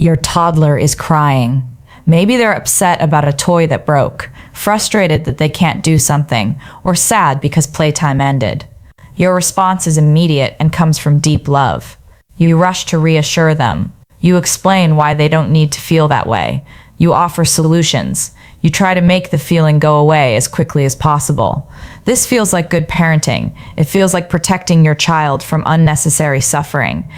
Your toddler is crying. Maybe they're upset about a toy that broke, frustrated that they can't do something, or sad because playtime ended. Your response is immediate and comes from deep love. You rush to reassure them. You explain why they don't need to feel that way. You offer solutions. You try to make the feeling go away as quickly as possible. This feels like good parenting. It feels like protecting your child from unnecessary suffering.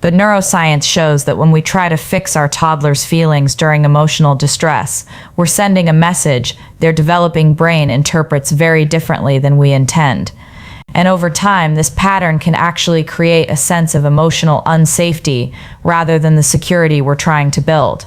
But neuroscience shows that when we try to fix our toddler's feelings during emotional distress, we're sending a message their developing brain interprets very differently than we intend. And over time, this pattern can actually create a sense of emotional unsafety rather than the security we're trying to build.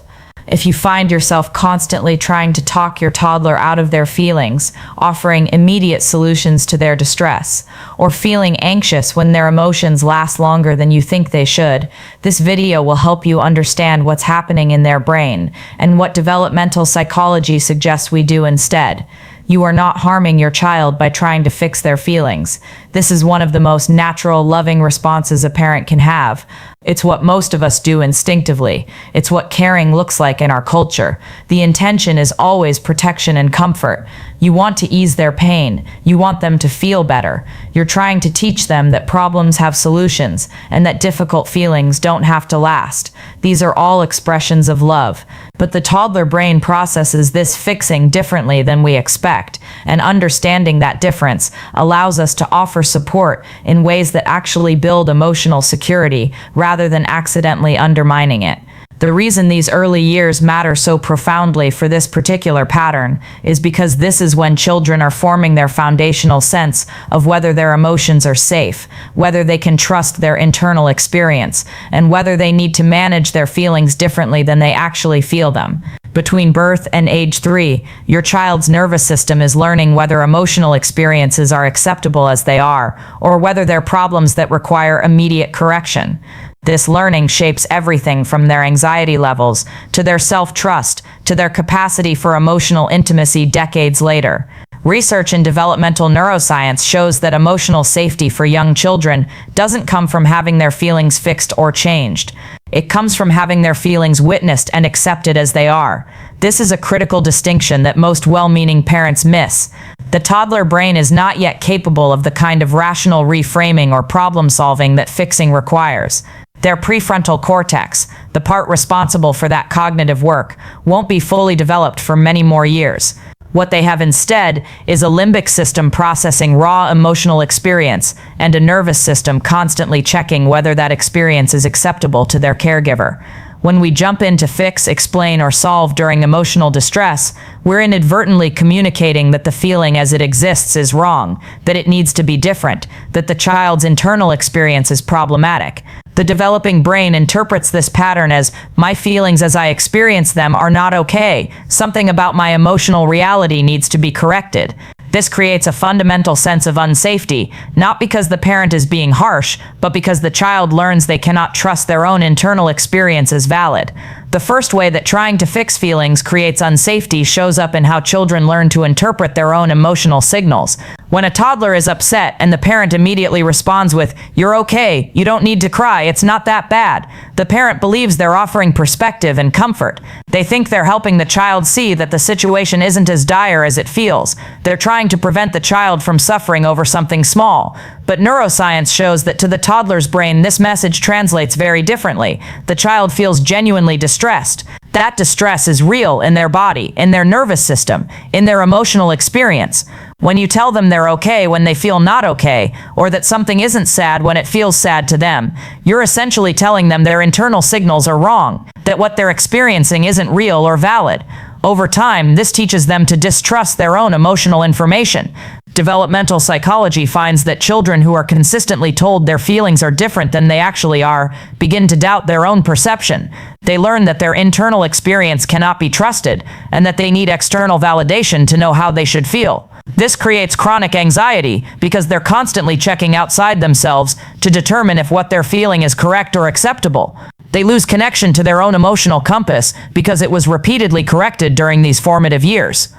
If you find yourself constantly trying to talk your toddler out of their feelings, offering immediate solutions to their distress, or feeling anxious when their emotions last longer than you think they should, this video will help you understand what's happening in their brain and what developmental psychology suggests we do instead. You are not harming your child by trying to fix their feelings. This is one of the most natural, loving responses a parent can have. It's what most of us do instinctively. It's what caring looks like in our culture. The intention is always protection and comfort. You want to ease their pain. You want them to feel better. You're trying to teach them that problems have solutions and that difficult feelings don't have to last. These are all expressions of love. But the toddler brain processes this fixing differently than we expect, and understanding that difference allows us to offer support in ways that actually build emotional security rather than accidentally undermining it. The reason these early years matter so profoundly for this particular pattern is because this is when children are forming their foundational sense of whether their emotions are safe, whether they can trust their internal experience, and whether they need to manage their feelings differently than they actually feel them. Between birth and age 3, your child's nervous system is learning whether emotional experiences are acceptable as they are, or whether they're problems that require immediate correction. This learning shapes everything from their anxiety levels, to their self-trust, to their capacity for emotional intimacy decades later. Research in developmental neuroscience shows that emotional safety for young children doesn't come from having their feelings fixed or changed. It comes from having their feelings witnessed and accepted as they are. This is a critical distinction that most well-meaning parents miss. The toddler brain is not yet capable of the kind of rational reframing or problem-solving that fixing requires. Their prefrontal cortex, the part responsible for that cognitive work, won't be fully developed for many more years. What they have instead is a limbic system processing raw emotional experience and a nervous system constantly checking whether that experience is acceptable to their caregiver. When we jump in to fix, explain, or solve during emotional distress, we're inadvertently communicating that the feeling as it exists is wrong, that it needs to be different, that the child's internal experience is problematic. The developing brain interprets this pattern as, my feelings as I experience them are not okay. Something about my emotional reality needs to be corrected. This creates a fundamental sense of unsafety, not because the parent is being harsh, but because the child learns they cannot trust their own internal experience as valid. The first way that trying to fix feelings creates unsafety shows up in how children learn to interpret their own emotional signals. When a toddler is upset and the parent immediately responds with, "You're okay, you don't need to cry, it's not that bad," the parent believes they're offering perspective and comfort. They think they're helping the child see that the situation isn't as dire as it feels. They're trying to prevent the child from suffering over something small. But neuroscience shows that to the toddler's brain, this message translates very differently. The child feels genuinely distressed. That distress is real in their body, in their nervous system, in their emotional experience. When you tell them they're okay when they feel not okay, or that something isn't sad when it feels sad to them, you're essentially telling them their internal signals are wrong, that what they're experiencing isn't real or valid. Over time, this teaches them to distrust their own emotional information. Developmental psychology finds that children who are consistently told their feelings are different than they actually are begin to doubt their own perception. They learn that their internal experience cannot be trusted, and that they need external validation to know how they should feel. This creates chronic anxiety because they're constantly checking outside themselves to determine if what they're feeling is correct or acceptable. They lose connection to their own emotional compass because it was repeatedly corrected during these formative years.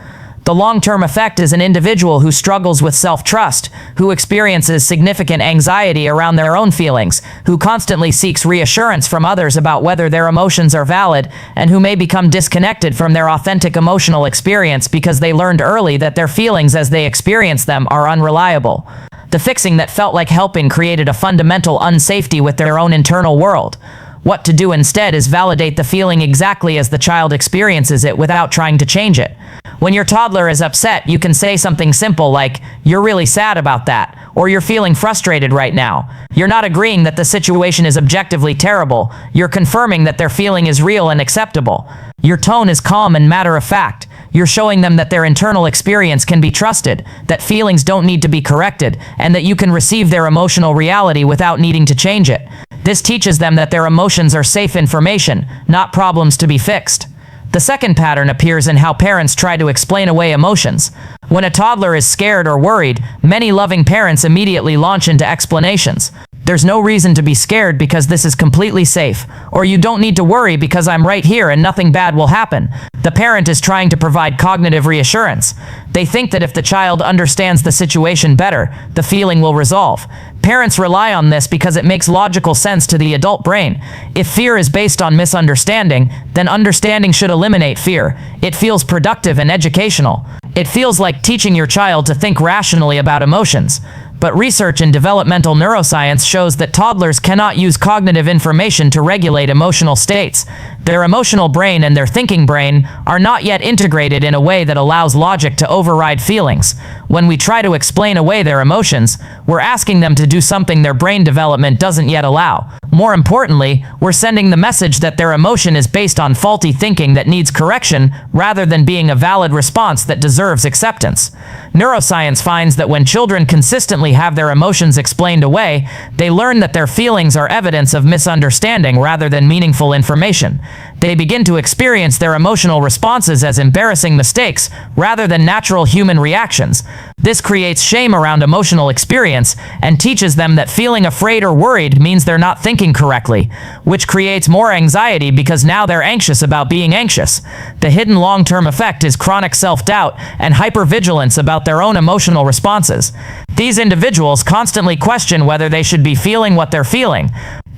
The long-term effect is an individual who struggles with self-trust, who experiences significant anxiety around their own feelings, who constantly seeks reassurance from others about whether their emotions are valid, and who may become disconnected from their authentic emotional experience because they learned early that their feelings as they experience them are unreliable. The fixing that felt like helping created a fundamental unsafety with their own internal world. What to do instead is validate the feeling exactly as the child experiences it without trying to change it. When your toddler is upset, you can say something simple like, "You're really sad about that," or "You're feeling frustrated right now." You're not agreeing that the situation is objectively terrible. You're confirming that their feeling is real and acceptable. Your tone is calm and matter-of-fact. You're showing them that their internal experience can be trusted, that feelings don't need to be corrected, and that you can receive their emotional reality without needing to change it. This teaches them that their emotions are safe information, not problems to be fixed. The second pattern appears in how parents try to explain away emotions. When a toddler is scared or worried, many loving parents immediately launch into explanations. "There's no reason to be scared because this is completely safe," or "You don't need to worry because I'm right here and nothing bad will happen." The parent is trying to provide cognitive reassurance. They think that if the child understands the situation better, the feeling will resolve. Parents rely on this because it makes logical sense to the adult brain. If fear is based on misunderstanding, then understanding should eliminate fear. It feels productive and educational. It feels like teaching your child to think rationally about emotions. But research in developmental neuroscience shows that toddlers cannot use cognitive information to regulate emotional states. Their emotional brain and their thinking brain are not yet integrated in a way that allows logic to override feelings. When we try to explain away their emotions, we're asking them to do something their brain development doesn't yet allow. More importantly, we're sending the message that their emotion is based on faulty thinking that needs correction rather than being a valid response that deserves acceptance. Neuroscience finds that when children consistently have their emotions explained away, they learn that their feelings are evidence of misunderstanding rather than meaningful information. They begin to experience their emotional responses as embarrassing mistakes rather than natural human reactions. This creates shame around emotional experience and teaches them that feeling afraid or worried means they're not thinking correctly, which creates more anxiety because now they're anxious about being anxious. The hidden long-term effect is chronic self-doubt and hypervigilance about their own emotional responses. These individuals constantly question whether they should be feeling what they're feeling.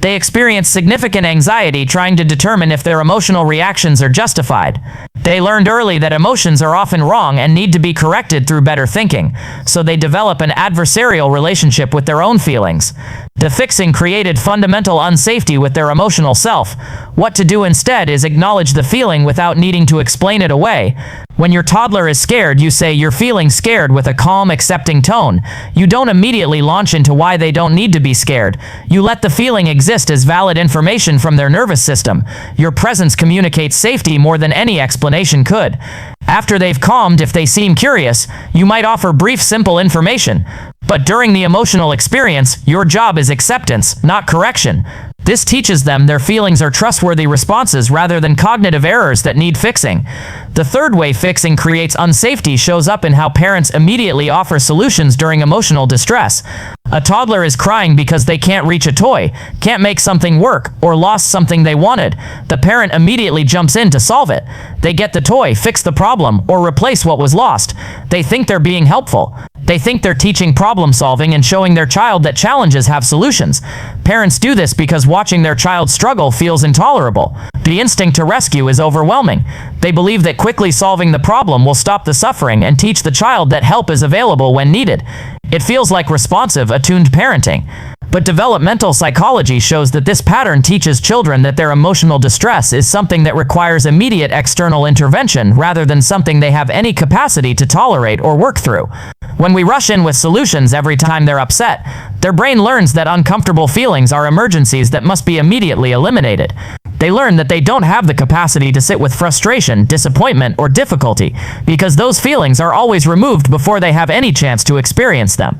They experience significant anxiety trying to determine if their emotional reactions are justified. They learned early that emotions are often wrong and need to be corrected through better thinking, so they develop an adversarial relationship with their own feelings. The fixing created fundamental unsafety with their emotional self. What to do instead is acknowledge the feeling without needing to explain it away. When your toddler is scared, you say you're feeling scared with a calm, accepting tone. You don't immediately launch into why they don't need to be scared. You let the feeling exist as valid information from their nervous system. Your presence communicates safety more than any explanation could. After they've calmed, if they seem curious, you might offer brief, simple information. But during the emotional experience, your job is acceptance, not correction. This teaches them their feelings are trustworthy responses rather than cognitive errors that need fixing. The third way fixing creates unsafety shows up in how parents immediately offer solutions during emotional distress. A toddler is crying because they can't reach a toy, can't make something work, or lost something they wanted. The parent immediately jumps in to solve it. They get the toy, fix the problem, or replace what was lost. They think they're being helpful. They think they're teaching problem solving and showing their child that challenges have solutions. Parents do this because watching their child struggle feels intolerable. The instinct to rescue is overwhelming. They believe that quickly solving the problem will stop the suffering and teach the child that help is available when needed. It feels like responsive, attuned parenting. But developmental psychology shows that this pattern teaches children that their emotional distress is something that requires immediate external intervention rather than something they have any capacity to tolerate or work through. When we rush in with solutions every time they're upset, their brain learns that uncomfortable feelings are emergencies that must be immediately eliminated. They learn that they don't have the capacity to sit with frustration, disappointment, or difficulty, because those feelings are always removed before they have any chance to experience them.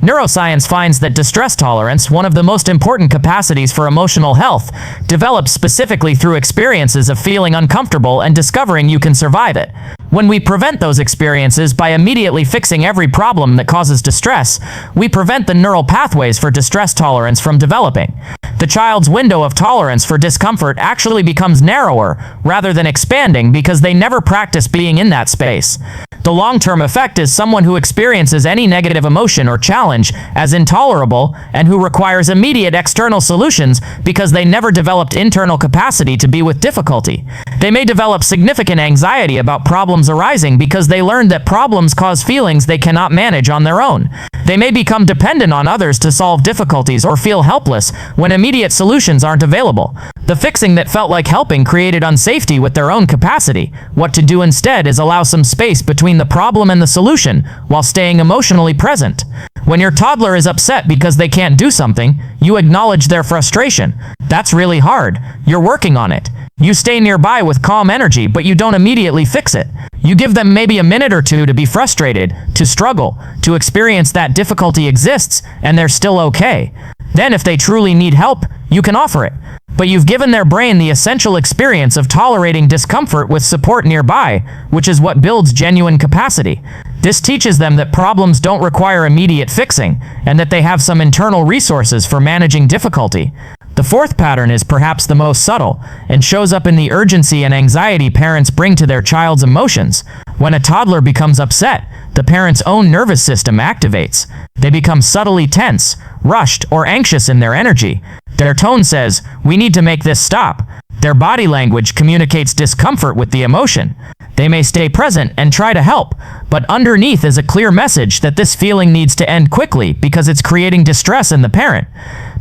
Neuroscience finds that distress tolerance, one of the most important capacities for emotional health, develops specifically through experiences of feeling uncomfortable and discovering you can survive it. When we prevent those experiences by immediately fixing every problem that causes distress, we prevent the neural pathways for distress tolerance from developing. The child's window of tolerance for discomfort actually becomes narrower rather than expanding because they never practice being in that space. The long-term effect is someone who experiences any negative emotion or challenge as intolerable and who requires immediate external solutions because they never developed internal capacity to be with difficulty. They may develop significant anxiety about problems arising because they learned that problems cause feelings they cannot manage on their own. They may become dependent on others to solve difficulties or feel helpless when immediate solutions aren't available. The fixing that felt like helping created unsafety with their own capacity. What to do instead is allow some space between the problem and the solution while staying emotionally present. When your toddler is upset because they can't do something, you acknowledge their frustration. That's really hard. You're working on it. You stay nearby with calm energy, but you don't immediately fix it. You give them maybe a minute or two to be frustrated, to struggle, to experience that difficulty exists, and they're still okay. Then if they truly need help, you can offer it. But you've given their brain the essential experience of tolerating discomfort with support nearby, which is what builds genuine capacity. This teaches them that problems don't require immediate fixing, and that they have some internal resources for managing difficulty. The fourth pattern is perhaps the most subtle, and shows up in the urgency and anxiety parents bring to their child's emotions. When a toddler becomes upset, the parent's own nervous system activates. They become subtly tense, rushed, or anxious in their energy. Their tone says, "We need to make this stop." Their body language communicates discomfort with the emotion. They may stay present and try to help, but underneath is a clear message that this feeling needs to end quickly because it's creating distress in the parent.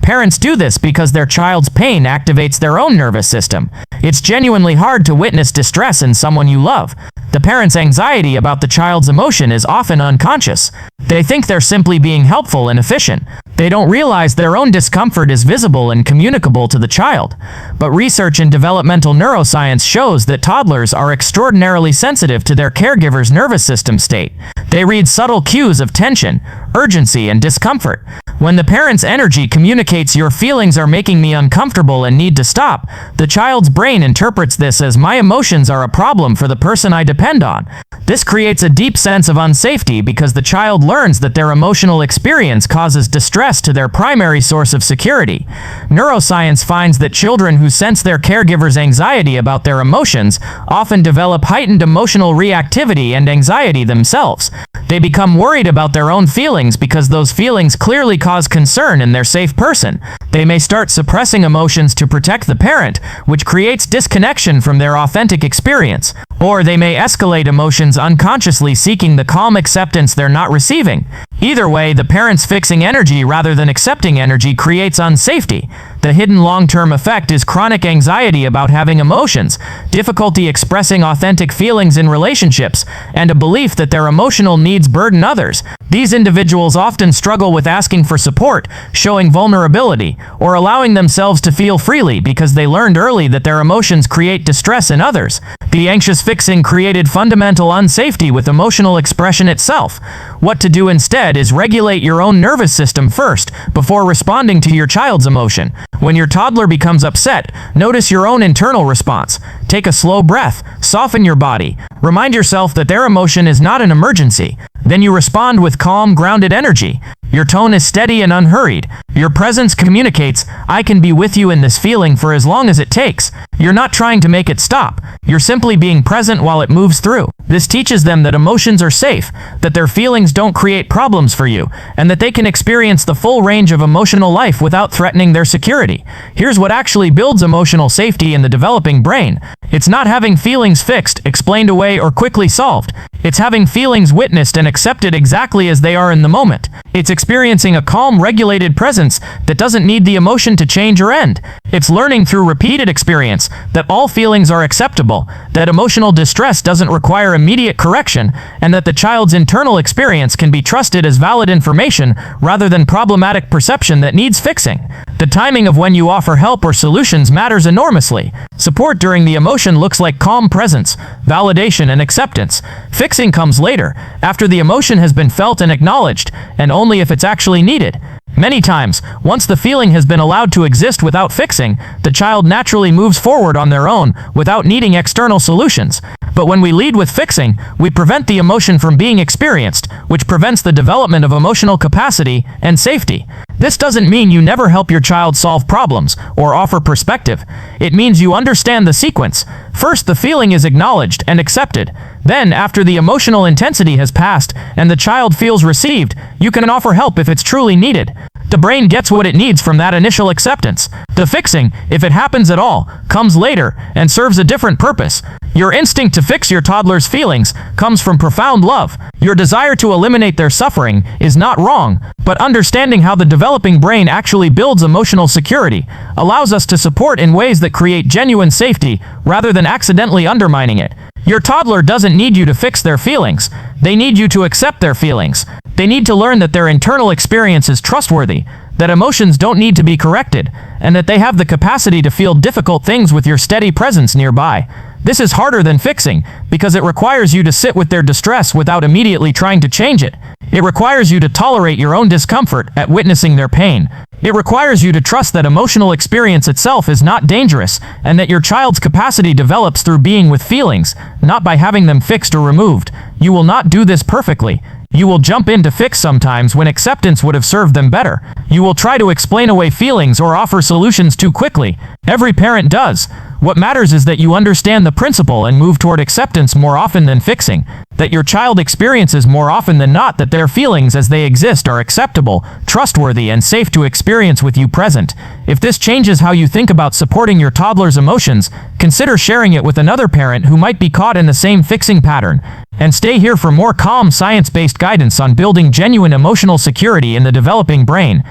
Parents do this because their child's pain activates their own nervous system. It's genuinely hard to witness distress in someone you love. The parent's anxiety about the child's emotion is often unconscious. They think they're simply being helpful and efficient. They don't realize their own discomfort is visible and communicable to the child. But research in developmental neuroscience shows that toddlers are extraordinarily sensitive to their caregiver's nervous system state. They read subtle cues of tension, urgency, and discomfort. When the parent's energy communicates "your feelings are making me uncomfortable and need to stop," the child's brain interprets this as "my emotions are a problem for the person I depend on." This creates a deep sense of unsafety because the child learns that their emotional experience causes distress to their primary source of security. Neuroscience finds that children who sense their caregiver's anxiety about their emotions often develop heightened emotional reactivity and anxiety themselves. They become worried about their own feelings because those feelings clearly cause concern in their safe person. They may start suppressing emotions to protect the parent, which creates disconnection from their authentic experience. Or they may escalate emotions unconsciously seeking the calm acceptance they're not receiving. Either way, the parent's fixing energy rather than accepting energy creates unsafety. The hidden long-term effect is chronic anxiety about having emotions, difficulty expressing authentic feelings in relationships, and a belief that their emotional needs burden others. These individuals often struggle with asking for support, showing vulnerability, or allowing themselves to feel freely because they learned early that their emotions create distress in others. The anxious fixing created fundamental unsafety with emotional expression itself. What to do instead is regulate your own nervous system first, before responding to your child's emotion. When your toddler becomes upset, notice your own internal response. Take a slow breath, soften your body, remind yourself that their emotion is not an emergency. Then you respond with calm, grounded energy. Your tone is steady and unhurried. Your presence communicates, "I can be with you in this feeling for as long as it takes." You're not trying to make it stop. You're simply being present while it moves through. This teaches them that emotions are safe, that their feelings don't create problems for you, and that they can experience the full range of emotional life without threatening their security. Here's what actually builds emotional safety in the developing brain. It's not having feelings fixed, explained away, or quickly solved. It's having feelings witnessed and accepted exactly as they are in the moment. It's experiencing a calm, regulated presence that doesn't need the emotion to change or end. It's learning through repeated experience that all feelings are acceptable, that emotional distress doesn't require immediate correction, and that the child's internal experience can be trusted as valid information rather than problematic perception that needs fixing. The timing of when you offer help or solutions matters enormously. Support during the emotion looks like calm presence, validation, and acceptance. Fixing Fixing comes later, after the emotion has been felt and acknowledged, and only if it's actually needed. Many times, once the feeling has been allowed to exist without fixing, the child naturally moves forward on their own without needing external solutions. But when we lead with fixing, we prevent the emotion from being experienced, which prevents the development of emotional capacity and safety. This doesn't mean you never help your child solve problems or offer perspective. It means you understand the sequence. First, the feeling is acknowledged and accepted. Then, after the emotional intensity has passed and the child feels received, you can offer help if it's truly needed. The brain gets what it needs from that initial acceptance. The fixing, if it happens at all, comes later and serves a different purpose. Your instinct to fix your toddler's feelings comes from profound love. Your desire to eliminate their suffering is not wrong, but understanding how the developing brain actually builds emotional security allows us to support in ways that create genuine safety rather than accidentally undermining it. Your toddler doesn't need you to fix their feelings. They need you to accept their feelings. They need to learn that their internal experience is trustworthy, that emotions don't need to be corrected, and that they have the capacity to feel difficult things with your steady presence nearby. This is harder than fixing, because it requires you to sit with their distress without immediately trying to change it. It requires you to tolerate your own discomfort at witnessing their pain. It requires you to trust that emotional experience itself is not dangerous, and that your child's capacity develops through being with feelings, not by having them fixed or removed. You will not do this perfectly. You will jump in to fix sometimes when acceptance would have served them better. You will try to explain away feelings or offer solutions too quickly. Every parent does. What matters is that you understand the principle and move toward acceptance more often than fixing. That your child experiences more often than not that their feelings as they exist are acceptable, trustworthy, and safe to experience with you present. If this changes how you think about supporting your toddler's emotions, consider sharing it with another parent who might be caught in the same fixing pattern. And stay here for more calm, science-based guidance on building genuine emotional security in the developing brain.